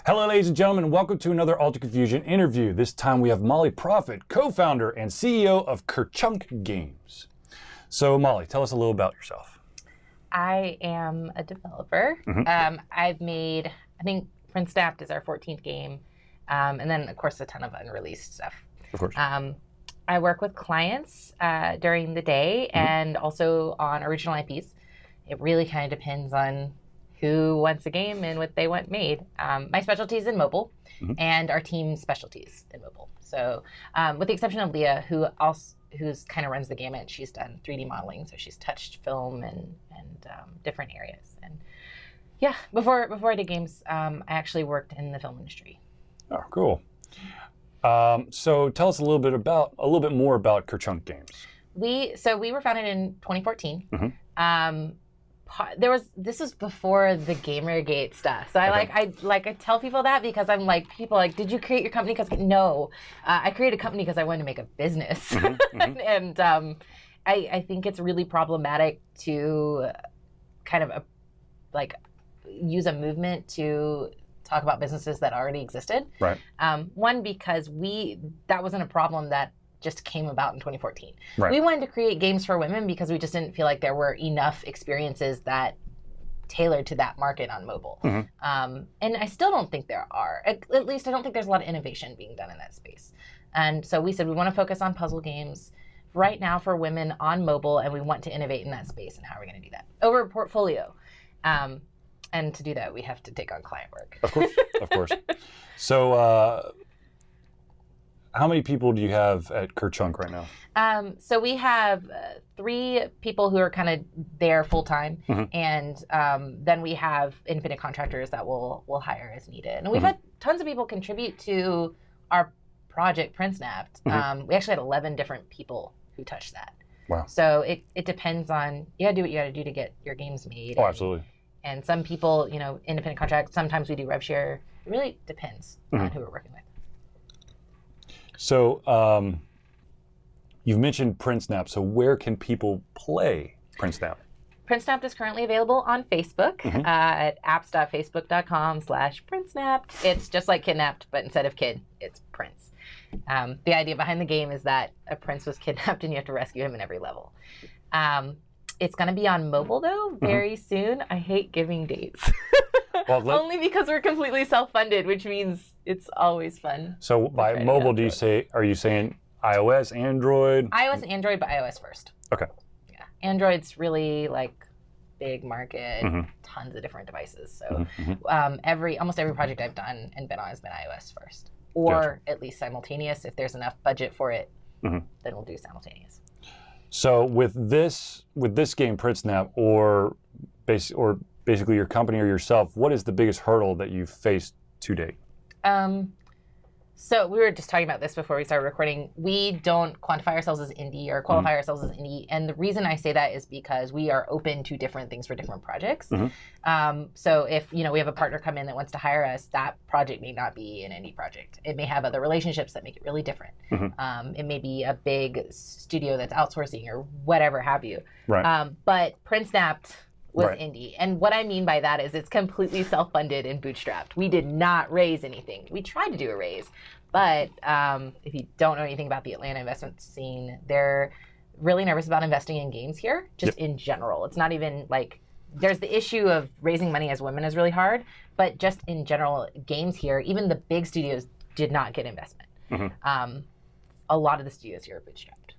Hello, ladies and gentlemen. Welcome to another Alter Confusion interview. This time we have Molly Proffitt, co-founder and CEO of Ker-Chunk Games. So, Molly, tell us a little about yourself. I am a developer. I've made, I think PrinceNapped is our 14th game, and then, of course, a ton of unreleased stuff. Of course. I work with clients during the day and also on original IPs. It really kind of depends on who wants a game and what they want made. My specialty is in mobile, and our team's specialties in mobile. So with the exception of Leah, who's kind of runs the gamut, she's done 3D modeling, so she's touched film and different areas. And yeah, before I did games, I actually worked in the film industry. Oh, cool. So tell us a little bit more about Ker-Chunk Games. We were founded in 2014. This was before the Gamergate stuff. So I tell people that because I'm like, people are like, did you create your company? Because no, I created a company because I wanted to make a business. And I think it's really problematic to kind of use a movement to talk about businesses that already existed. Right. One, because that wasn't a problem that just came about in 2014. Right. We wanted to create games for women because we just didn't feel like there were enough experiences that tailored to that market on mobile. And I still don't think there are. At least I don't think there's a lot of innovation being done in that space. And so we said we want to focus on puzzle games right now for women on mobile, and we want to innovate in that space. And how are we going to do that? Over a portfolio. And to do that, we have to take on client work. Of course, of course. So how many people do you have at Ker-Chunk right now? So we have 3 people who are kind of there full time, and then we have independent contractors that we'll hire as needed. And we've had tons of people contribute to our project, PrinceNapped. We actually had 11 different people who touched that. Wow. So it depends on, you gotta do what you gotta do to get your games made. Oh, absolutely. And some people, independent contracts, sometimes we do rev share. It really depends on who we're working with. So you've mentioned PrinceNapped. So where can people play PrinceNapped? PrinceNapped is currently available on Facebook at apps.facebook.com/PrinceNapped. It's just like Kidnapped, but instead of kid, it's Prince. The idea behind the game is that a prince was kidnapped and you have to rescue him in every level. It's going to be on mobile, though, very soon. I hate giving dates. Well, only because we're completely self-funded, which means it's always fun. So by mobile, are you saying iOS, Android? iOS and Android, but iOS first. Okay. Yeah. Android's really big market, tons of different devices. So almost every project I've done and been on has been iOS first. Or at least simultaneous. If there's enough budget for it, then we'll do simultaneous. So with this game, PrinceNapped, or basically your company or yourself, what is the biggest hurdle that you've faced to date? So we were just talking about this before we started recording. We don't quantify ourselves as indie or qualify ourselves as indie. And the reason I say that is because we are open to different things for different projects. So if we have a partner come in that wants to hire us, that project may not be an indie project. It may have other relationships that make it really different. It may be a big studio that's outsourcing or whatever have you. Right. But PrinceNapped was indie. And what I mean by that is it's completely self-funded and bootstrapped. We did not raise anything. We tried to do a raise, but if you don't know anything about the Atlanta investment scene, they're really nervous about investing in games here, just in general. It's not even there's the issue of raising money as women is really hard, but just in general, games here, even the big studios did not get investment. A lot of the studios here are bootstrapped.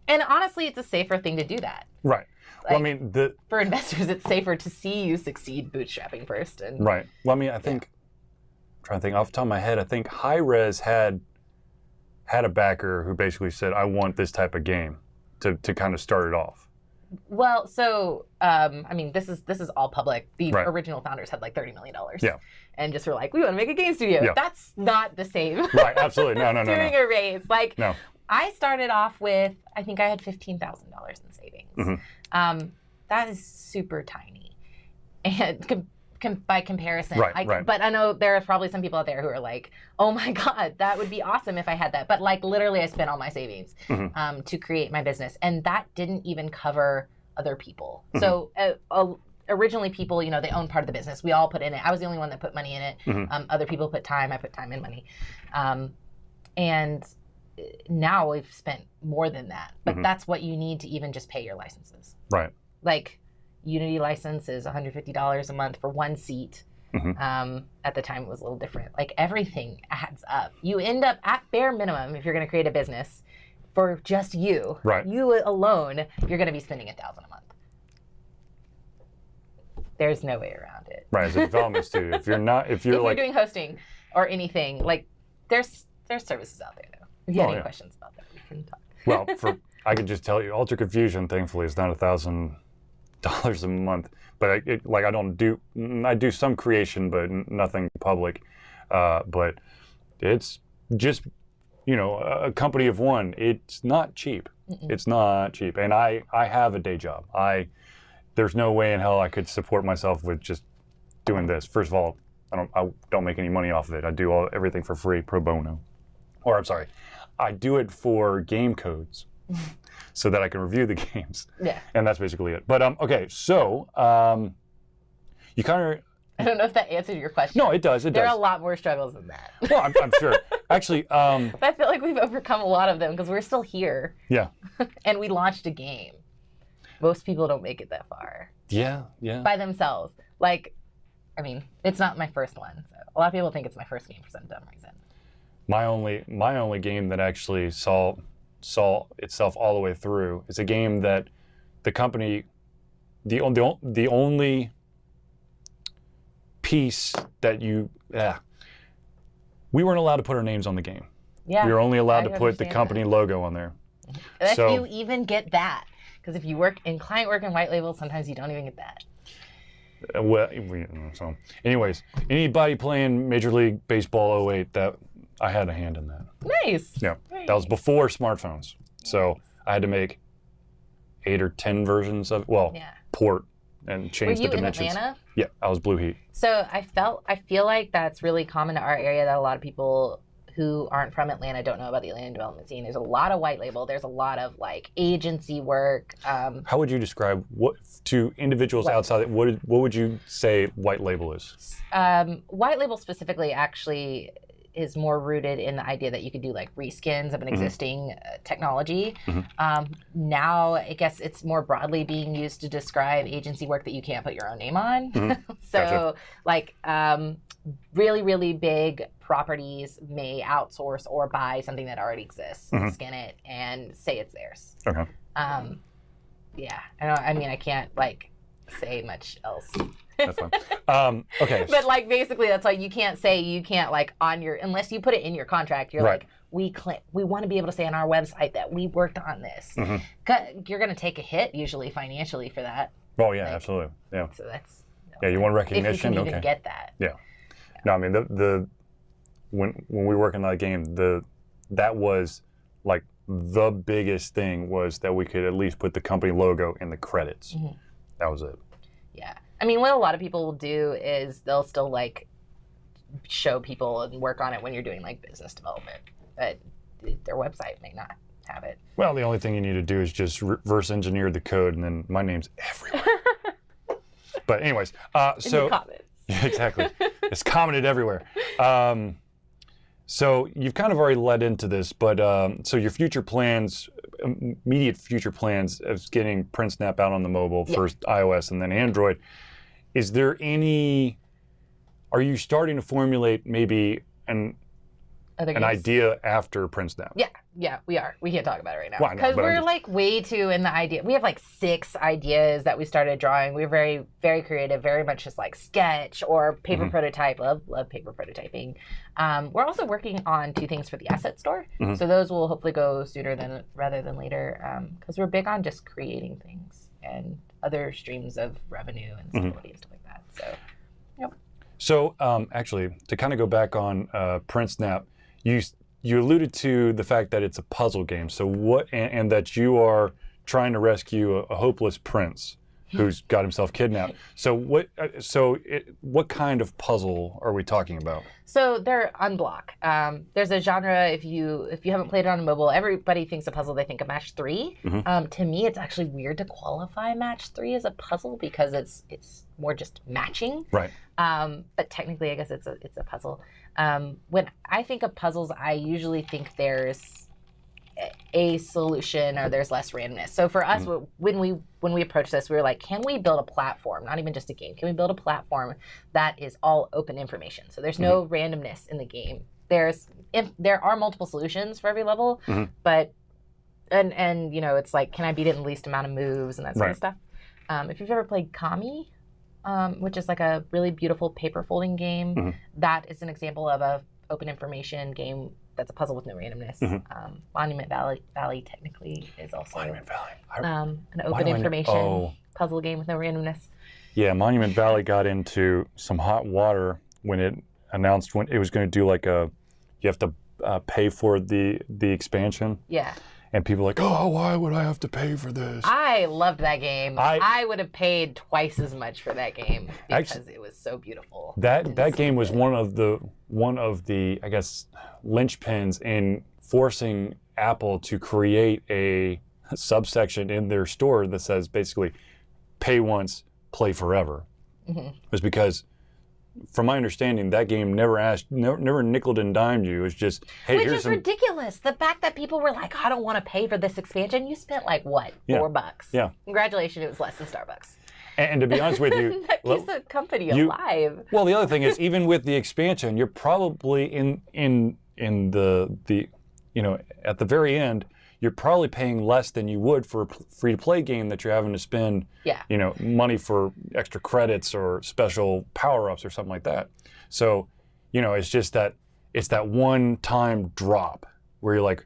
And honestly, it's a safer thing to do that. Right. Well, I mean, for investors, it's safer to see you succeed bootstrapping first. And right. Well, I mean, I think, I'm trying to think off the top of my head, I think Hi-Rez had a backer who basically said, I want this type of game to kind of start it off. Well, so, I mean, this is all public. The original founders had $30 million. Yeah. And just were like, we want to make a game studio. Yeah. That's not the same. Right, absolutely. No. Doing a raise. No. I started off with, I think I had $15,000 in savings. That is super tiny, and by comparison, but I know there are probably some people out there who are like, "Oh my God, that would be awesome if I had that." But literally, I spent all my savings to create my business, and that didn't even cover other people. So originally people, they own part of the business. We all put in it. I was the only one that put money in it. Other people put time. I put time and money. And now we've spent more than that. But that's what you need to even just pay your licenses. Right. Like Unity license is $150 a month for one seat. At the time it was a little different. Like everything adds up. You end up at bare minimum, if you're going to create a business for just you, you alone, you're going to be spending $1,000 a month. There's no way around it. Right, as a development studio. If you're doing hosting or anything, like there's services out there though. If you have any questions about that, we can talk. Well, I could just tell you, Ultra Confusion, thankfully, is not $1,000 a month. But I do some creation, but nothing public. But it's just, a company of one. It's not cheap. It's not cheap. And I have a day job. There's no way in hell I could support myself with just doing this. First of all, I don't make any money off of it. I do everything for free, pro bono. Or I'm sorry, I do it for game codes so that I can review the games. Yeah. And that's basically it. But okay, so you kind of... I don't know if that answered your question. No, it does. There are a lot more struggles than that. Well, I'm sure. Actually, but I feel like we've overcome a lot of them because we're still here. Yeah. And we launched a game. Most people don't make it that far. Yeah. By themselves. Like, it's not my first one. So a lot of people think it's my first game for some dumb reason. My only game that actually saw itself all the way through is a game that the company, the only piece that we weren't allowed to put our names on the game. Yeah. We were only allowed to put the company logo on there. If you even get that. Because if you work in client work and white label, sometimes you don't even get that. Well, so anyways, anybody playing Major League Baseball 08, that I had a hand in that. Nice. Yeah, that was before smartphones. So I had to make 8 or 10 versions of port and change the dimensions. Were you in Atlanta? Yeah, I was Blue Heat. So I feel like that's really common to our area, that a lot of people who aren't from Atlanta don't know about the Atlanta development scene. There's a lot of white label. There's a lot of agency work. How would you describe what to individuals outside? What would you say white label is? White label specifically actually is more rooted in the idea that you could do reskins of an existing technology. Now, I guess it's more broadly being used to describe agency work that you can't put your own name on. So, gotcha. Really, really big properties may outsource or buy something that already exists, skin it, and say it's theirs. Okay. Yeah, I can't say much else. That's fine. Okay. But basically, that's why you can't on your, unless you put it in your contract. You're we want to be able to say on our website that we worked on this. You're going to take a hit usually financially for that. Oh yeah, absolutely. Yeah. So that's. You want recognition? If you can even get that. Yeah. No, when we work in that game, that was the biggest thing was that we could at least put the company logo in the credits. That was it. Yeah. What a lot of people will do is they'll still show people and work on it when you're doing business development, but their website may not have it. Well, the only thing you need to do is just reverse engineer the code, and then my name's everywhere. But anyways, so in the comments. Yeah, exactly. It's commented everywhere. So you've kind of already led into this, but so your future plans, immediate future plans of getting PrinceNapped out on the mobile, first iOS and then Android. Is there are you starting to formulate maybe an idea after PrinceNapped? Yeah, we are. We can't talk about it right now. Well, because we're way too in the idea. We have 6 ideas that we started drawing. We're very, very creative, very much just sketch or paper prototype. Love paper prototyping. We're also working on 2 things for the asset store. So those will hopefully go sooner rather than later, because we're big on just creating things and other streams of revenue and stability and stuff like that. So, yep. So actually, to kind of go back on PrinceNapped, you alluded to the fact that it's a puzzle game. So and that you are trying to rescue a hopeless prince who's got himself kidnapped. So what kind of puzzle are we talking about? So they're unblock. There's a genre, if you haven't played it on mobile, everybody thinks a puzzle, they think of match 3. To me, it's actually weird to qualify match 3 as a puzzle because it's more just matching. Right. But technically, I guess it's a puzzle. When I think of puzzles, I usually think there's a solution or there's less randomness. So for us, when we approached this, we were like, can we build a platform, not even just a game, can we build a platform that is all open information? So there's no randomness in the game. There are multiple solutions for every level, but and you know, it's like, can I beat it in the least amount of moves and that sort of stuff. If you've ever played Kami, which is like a really beautiful paper folding game, that is an example of a open information game that's a puzzle with no randomness. Monument Valley technically is also Monument Valley. an open information puzzle game with no randomness. Yeah, Monument Valley got into some hot water when it announced when it was going to do like you have to pay for the expansion. Yeah. And people are like, oh, why would I have to pay for this? I loved that game. I would have paid twice as much for that game because it was so beautiful. That game was one of the I guess linchpins in forcing Apple to create a subsection in their store that says basically pay once, play forever. It was because, from my understanding, that game never nickeled and dimed you. It was just, hey, which is ridiculous. The fact that people were like, I don't want to pay for this expansion. You spent like what, $4? Yeah. Congratulations, it was less than Starbucks. And to be honest with you, that keeps the company alive. Well, the other thing is, even with the expansion, you're probably in the you know, at the very end, you're probably paying less than you would for a free-to-play game that you're having to spend, you know, money for extra credits or special power-ups or something like that. So, you know, it's just that it's that one-time drop where you're like,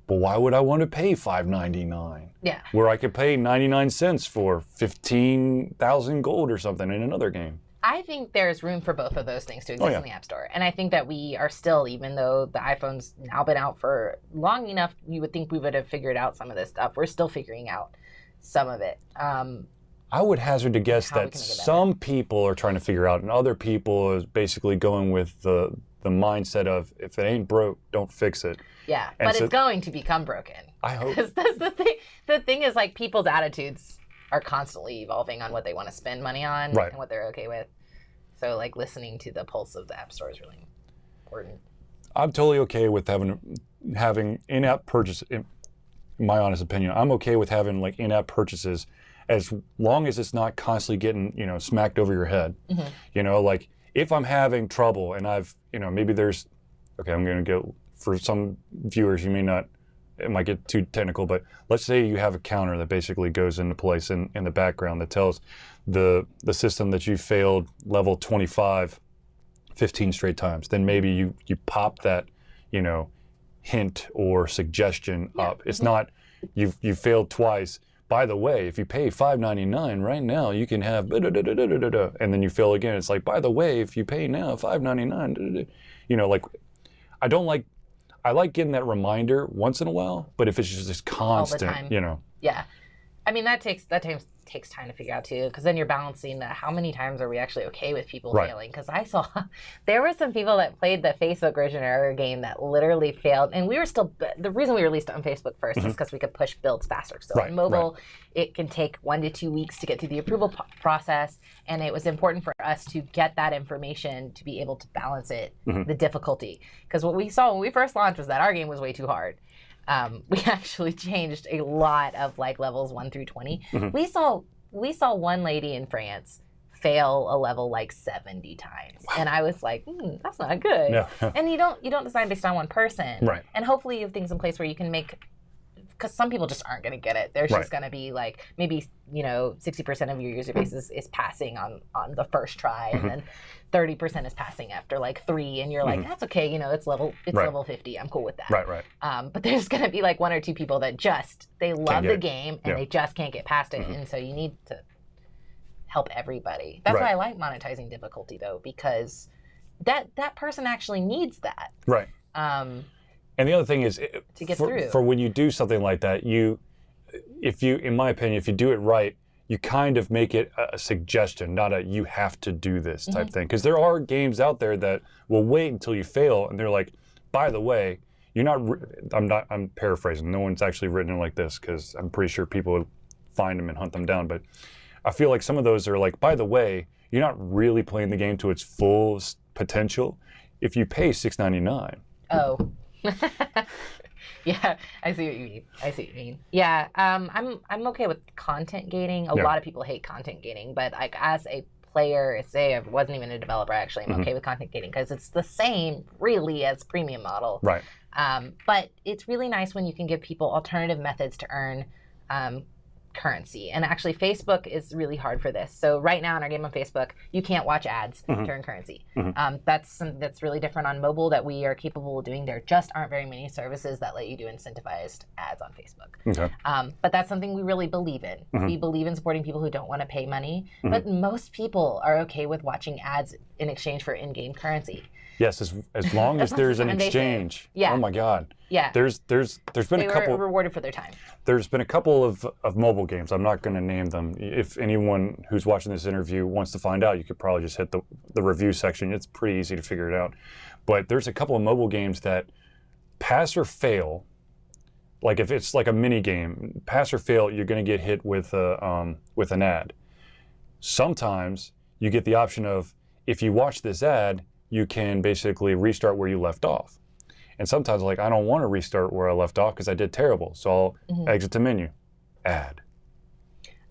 well, why would I want to pay $5.99? Yeah. Where I could pay 99 cents for 15,000 gold or something in another game. I think there's room for both of those things to exist in the App Store. And I think that we are still, even though the iPhone's now been out for long enough, you would think we would have figured out some of this stuff. We're still figuring out some of it. I would hazard to guess that some people are trying to figure out, and other people is basically going with the mindset of, if it ain't broke, don't fix it. Yeah, but it's going to become broken. I hope. Because that's the thing. The thing is, like, people's attitudes are constantly evolving on what they want to spend money on and what they're okay with. So, like, listening to the pulse of the App Store is really important. I'm totally okay with having in-app purchase. In my honest opinion, I'm okay with having like in-app purchases as long as it's not constantly getting, you know, smacked over your head. You know, like if I'm having trouble and I've, you know, maybe there's, okay, I'm going to go for some viewers, you may not. It might get too technical, but let's say you have a counter that basically goes into place in the background that tells the system that you failed level 25 15 straight times. Then maybe you pop that, you know, hint or suggestion up. It's not you failed twice. By the way, if you pay $5.99 right now, you can have and then you fail again. It's like, by the way, if you pay now $5.99, you know, like I like getting that reminder once in a while, but if it's just this constant, you know. Yeah. I mean, that takes time to figure out too, because then you're balancing how many times are we actually okay with people failing? Because I saw there were some people that played the Facebook version of our game that literally failed, and we were still, the reason we released it on Facebook first is because we could push builds faster. So on mobile, it can take 1 to 2 weeks to get through the approval process, and it was important for us to get that information to be able to balance it, the difficulty. Because what we saw when we first launched was that our game was way too hard. We actually changed a lot of like levels 1 through 20. We saw one lady in France fail a level like 70 times, and I was like, that's not good. Yeah. And you don't design based on one person, right? And hopefully you have things in place where you can make, because some people just aren't going to get it. There's just going to be like maybe 60% of your user base is passing on the first try, and then 30% is passing after like 3, and you're like, that's okay, it's level 50. I'm cool with that. Right. But there's going to be like 1 or 2 people that they love the game and they just can't get past it, and so you need to help everybody. That's why I like monetizing difficulty though, because that person actually needs that. Right. And the other thing is, to get through. For when you do something like that, in my opinion, if you do it right, you kind of make it a suggestion, not a you have to do this type thing. Because there are games out there that will wait until you fail, and they're like, by the way, you're not. I'm paraphrasing. No one's actually written it like this because I'm pretty sure people would find them and hunt them down. But I feel like some of those are like, by the way, you're not really playing the game to its full potential if you pay $6.99. Oh. Yeah, I see what you mean. Yeah, I'm okay with content gating. A lot of people hate content gating, but like as a player, say I wasn't even a developer, actually, I'm okay with content gating because it's the same really as premium model. Right. But it's really nice when you can give people alternative methods to earn currency. And actually, Facebook is really hard for this. So right now in our game on Facebook, you can't watch ads to earn currency. That's really different on mobile that we are capable of doing. There just aren't very many services that let you do incentivized ads on Facebook. Okay. But that's something we really believe in. We believe in supporting people who don't want to pay money. But most people are okay with watching ads in exchange for in-game currency. Yes, as long as there's an exchange. Yeah. Oh my God. Yeah. There's been a couple. They were rewarded for their time. There's been a couple of mobile games. I'm not going to name them. If anyone who's watching this interview wants to find out, you could probably just hit the review section. It's pretty easy to figure it out. But there's a couple of mobile games that pass or fail. Like if it's like a mini game, pass or fail, you're going to get hit with an ad. Sometimes you get the option of, if you watch this ad, you can basically restart where you left off. And sometimes, like, I don't want to restart where I left off because I did terrible. So I'll exit the menu. Ad.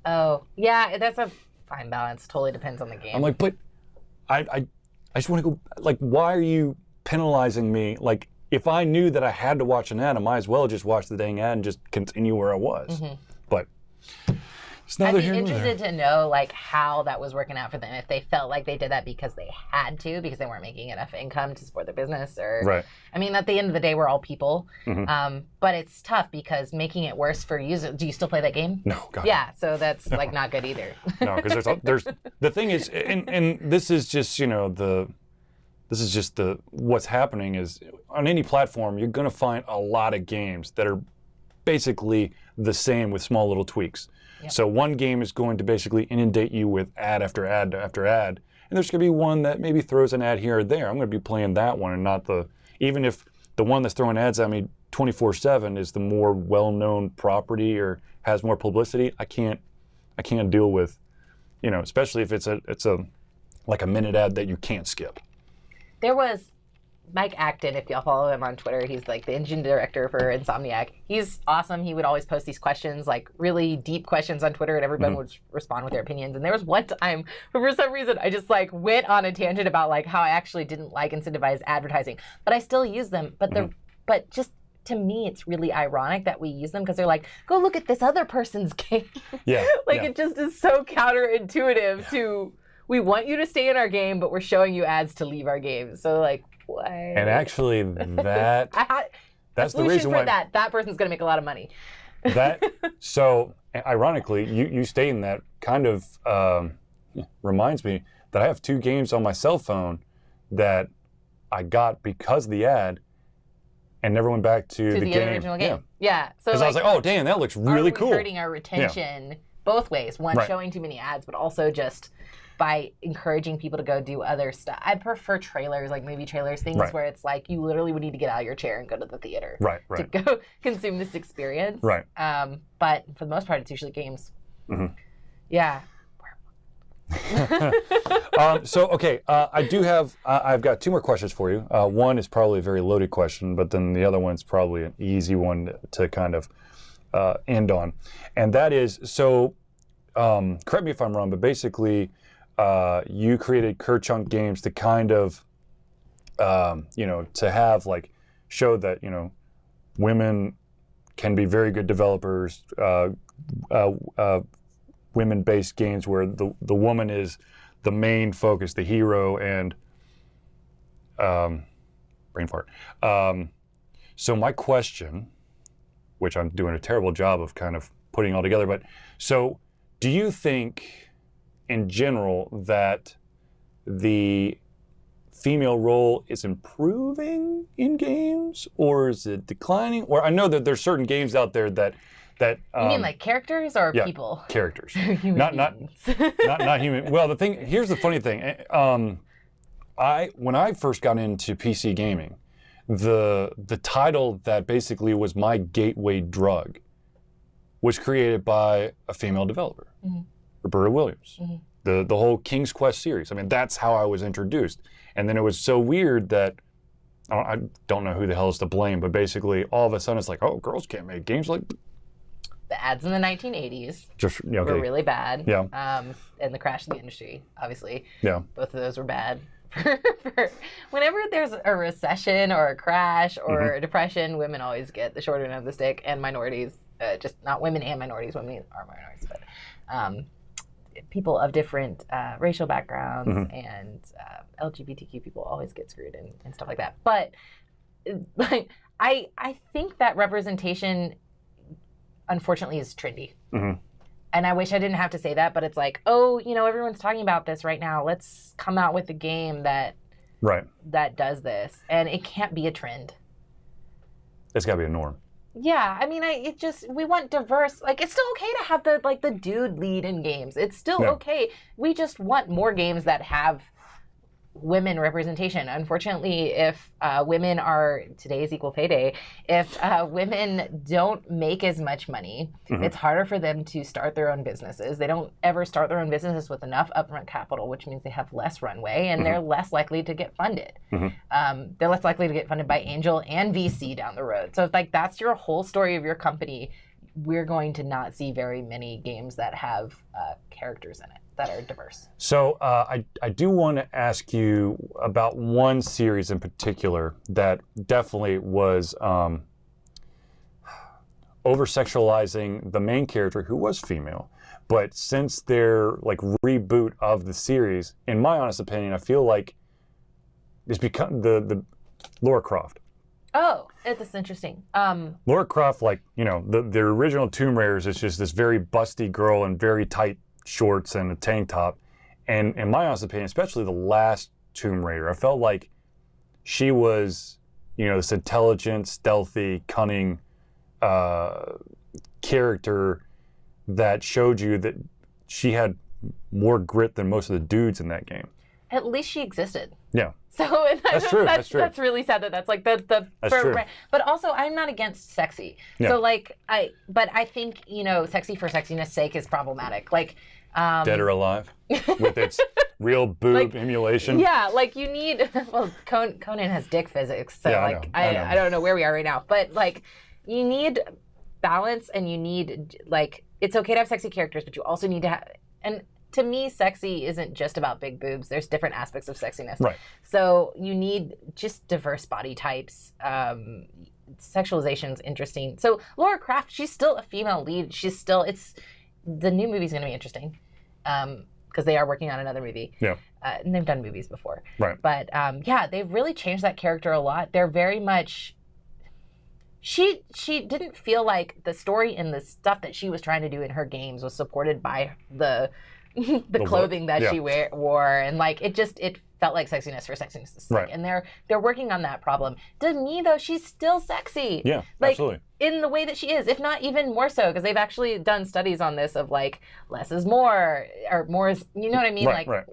Oh, yeah, that's a fine balance. Totally depends on the game. I'm like, but I just want to go, like, why are you penalizing me? Like, if I knew that I had to watch an ad, I might as well just watch the dang ad and just continue where I was. But it's neither here nor there. I'd be interested to know like how that was working out for them. If they felt like they did that because they had to, because they weren't making enough income to support their business, or right. I mean, at the end of the day, we're all people. But it's tough because making it worse for users. Do you still play that game? No, God. Yeah, so that's like not good either. No, because there's the thing is, and this is just what's happening is on any platform you're going to find a lot of games that are basically the same with small little tweaks. Yep. So one game is going to basically inundate you with ad after ad after ad, and there's going to be one that maybe throws an ad here or there. I'm going to be playing that one and not even if the one that's throwing ads at me 24/7 is the more well-known property or has more publicity. I can't deal with, especially if it's like a minute ad that you can't skip. There was Mike Acton, if y'all follow him on Twitter, he's like the engine director for Insomniac. He's awesome. He would always post these questions, like really deep questions on Twitter, and everyone would respond with their opinions. And there was one time, for some reason, I just like went on a tangent about like how I actually didn't like incentivized advertising, but I still use them. But just to me, it's really ironic that we use them because they're like, go look at this other person's game. Yeah. It just is so counterintuitive to, we want you to stay in our game, but we're showing you ads to leave our game. So like, why? And actually, that's the reason why that person's going to make a lot of money. So ironically, you stating that kind of reminds me that I have 2 games on my cell phone that I got because of the ad and never went back to the game. Original game. Yeah. So I was like, oh, damn, that looks really cool. Hurting our retention both ways. One, showing too many ads, but also just by encouraging people to go do other stuff. I prefer trailers, like movie trailers, things where it's like you literally would need to get out of your chair and go to the theater to go consume this experience. Right. But for the most part, it's usually games. Yeah. I've got 2 more questions for you. One is probably a very loaded question, but then the other one's probably an easy one to kind of end on. And that is, correct me if I'm wrong, but basically, you created Ker-Chunk Games to kind of, to have show that, women can be very good developers, women-based games where the woman is the main focus, the hero, and brain fart. So my question, which I'm doing a terrible job of kind of putting all together, but so do you think in general that the female role is improving in games, or is it declining? Or I know that there's certain games out there that that. You mean like characters or yeah, people? Characters. Human not beings. not human. Well, here's the funny thing. When I first got into PC gaming, the title that basically was my gateway drug was created by a female developer, Roberta Williams. The whole King's Quest series. I mean, that's how I was introduced. And then it was so weird that I don't know who the hell is to blame, but basically all of a sudden it's like, oh, girls can't make games like. The ads in the 1980s okay. were really bad. Yeah. And the crash of the industry, obviously. Yeah. Both of those were bad. Whenever there's a recession or a crash or a depression, women always get the short end of the stick, and minorities, just not women and minorities, women are minorities, but people of different racial backgrounds and LGBTQ people always get screwed and stuff like that. But like, I think that representation, unfortunately, is trendy. And I wish I didn't have to say that, but it's like, oh, everyone's talking about this right now. Let's come out with a game that does this. And it can't be a trend. It's got to be a norm. Yeah, I mean, we want diverse, like, it's still okay to have the dude lead in games. It's still okay. We just want more games that have women representation. Unfortunately, if women are, today's equal pay day, if women don't make as much money, it's harder for them to start their own businesses. They don't ever start their own businesses with enough upfront capital, which means they have less runway, and they're less likely to get funded. They're less likely to get funded by angel and VC down the road. So if that's your whole story of your company, we're going to not see very many games that have characters in it that are diverse. So I do want to ask you about one series in particular that definitely was over-sexualizing the main character, who was female. But since their reboot of the series, in my honest opinion, I feel like it's become the Lara Croft. Oh, it's interesting. Lara Croft, the original Tomb Raiders is just this very busty girl in very tight shorts and a tank top. And in my honest opinion, especially the last Tomb Raider, I felt like she was, this intelligent, stealthy, cunning character that showed you that she had more grit than most of the dudes in that game. At least she existed. Yeah. So that's true. That's true. That's really sad that that's like the that's true. But also, I'm not against sexy. Yeah. So but I think sexy for sexiness sake is problematic. Dead or Alive, with its real boob emulation. Yeah, you need. Well, Conan has dick physics, so yeah, I don't know where we are right now, but you need balance, and you need it's okay to have sexy characters, but you also need to have and. To me, sexy isn't just about big boobs. There's different aspects of sexiness. Right. So you need just diverse body types. Sexualization's interesting. So Lara Croft, she's still a female lead. The new movie's going to be interesting because they are working on another movie. Yeah. And they've done movies before. Right. But they've really changed that character a lot. They're very much. She didn't feel like the story and the stuff that she was trying to do in her games was supported by the clothing that she wore, and it felt like sexiness for sexiness' sake. Right. And they're working on that problem. To me though, she's still sexy. Yeah, absolutely. In the way that she is, if not even more so, because they've actually done studies on this of less is more, or more is, you know what I mean? Right.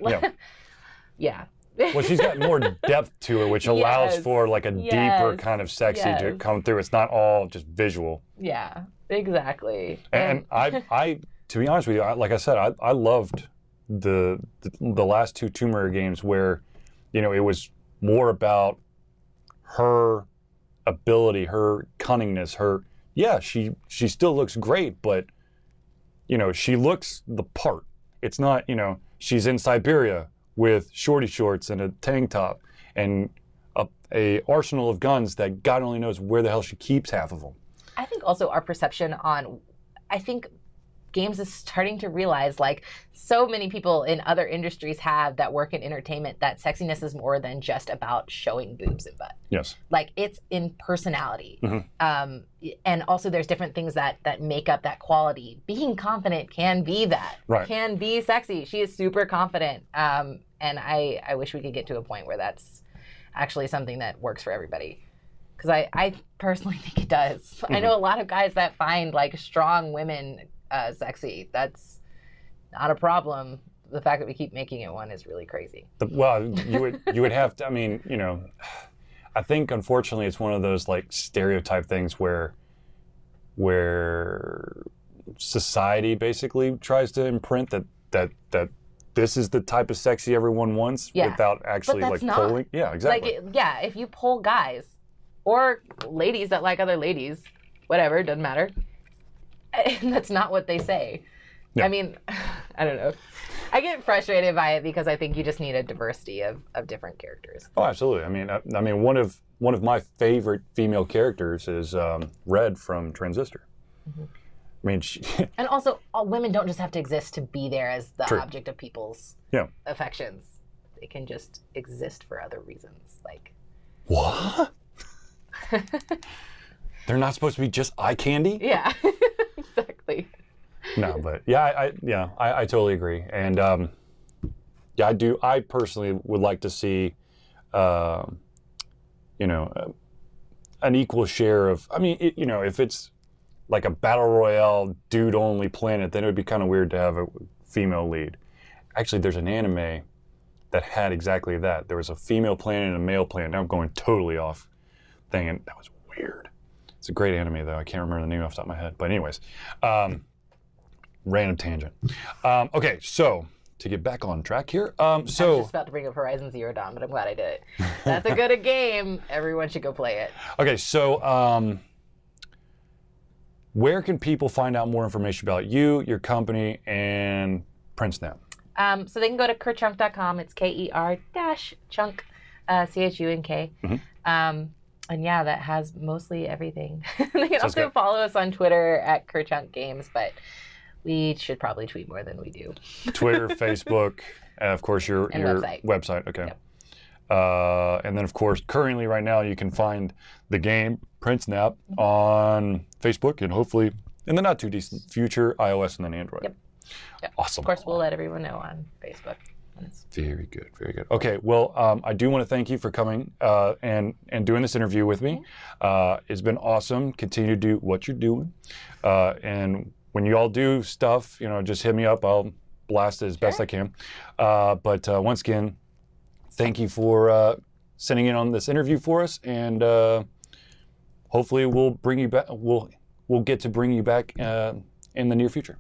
Yeah. Well, she's got more depth to it, which allows for a deeper kind of sexy to come through. It's not all just visual. Yeah, exactly. And I to be honest with you, like I said, I loved the last two Tomb Raider games where, it was more about her ability, her cunningness, she still looks great, but, she looks the part. It's not, she's in Siberia with shorty shorts and a tank top and a arsenal of guns that God only knows where the hell she keeps half of them. I think also our perception games is starting to realize, so many people in other industries have that work in entertainment, that sexiness is more than just about showing boobs and butt. Yes. It's in personality. And also there's different things that make up that quality. Being confident can be that. Right. Can be sexy. She is super confident. And I wish we could get to a point where that's actually something that works for everybody. Because I personally think it does. I know a lot of guys that find like strong women sexy. That's not a problem. The fact that we keep making it one is really crazy. Well, you would have to. I mean, you know, I think unfortunately it's one of those like stereotype things where society basically tries to imprint that this is the type of sexy everyone wants without actually like polling. Yeah, exactly. Like if you poll guys or ladies that like other ladies, whatever, doesn't matter. And that's not what they say. Yeah. I mean, I don't know. I get frustrated by it because I think you just need a diversity of different characters. Oh, absolutely. I mean, one of my favorite female characters is Red from Transistor. Mm-hmm. I mean, and also, women don't just have to exist to be there as the object of people's affections. They can just exist for other reasons, like what? They're not supposed to be just eye candy? Yeah, exactly. No, but I totally agree, and I do. I personally would like to see, an equal share of. I mean, if it's like a battle royale dude-only planet, then it would be kind of weird to have a female lead. Actually, there's an anime that had exactly that. There was a female planet and a male planet. Now I'm going totally off thing, and that was weird. It's a great anime, though. I can't remember the name off the top of my head. But anyways, random tangent. Okay, so to get back on track here. I was just about to bring up Horizon Zero Dawn, but I'm glad I did it. That's a good game. Everyone should go play it. Okay, so where can people find out more information about you, your company, and PrinceNapped? So they can go to Ker-Chunk.com. It's Ker-Chunk, CHUNK. Mm-hmm. And yeah, that has mostly everything. They can also follow us on Twitter at Ker-Chunk Games, but we should probably tweet more than we do. Twitter, Facebook, of course your website. Okay. Yep. And then of course, currently right now you can find the game PrinceNapped on Facebook and hopefully in the not too distant future, iOS and then Android. Yep. Awesome. Of course, we'll let everyone know on Facebook. Very good, very good. Okay, well, I do want to thank you for coming and doing this interview with me. It's been awesome. Continue to do what you're doing. And when you all do stuff, just hit me up. I'll blast it as best I can. But once again, thank you for sending in on this interview for us. And hopefully we'll bring you back. We'll get to bring you back in the near future.